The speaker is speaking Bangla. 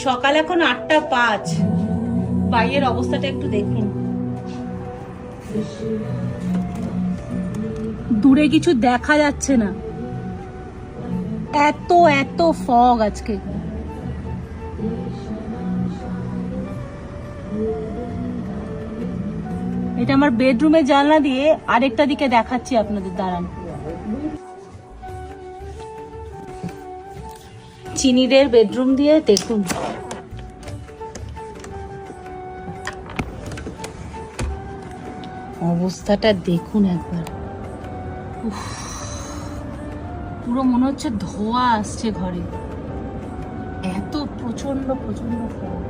সকাল এখন 8:05। বাইরের অবস্থাটা একটু দেখুন। দূরে কিছু দেখা যাচ্ছে না, এত এত ফগ আজকে। এটা আমার বেডরুমের জানলা দিয়ে আরেকটা দিকে দেখাচ্ছি আপনাদের, দাঁড়ান। চিনিদের বেডরুম দিয়ে দেখুন, অবস্থাটা দেখুন একবার। উফ, পুরো মনে হচ্ছে ধোঁয়া আসছে ঘরে, এত প্রচন্ড প্রচন্ড ফগ।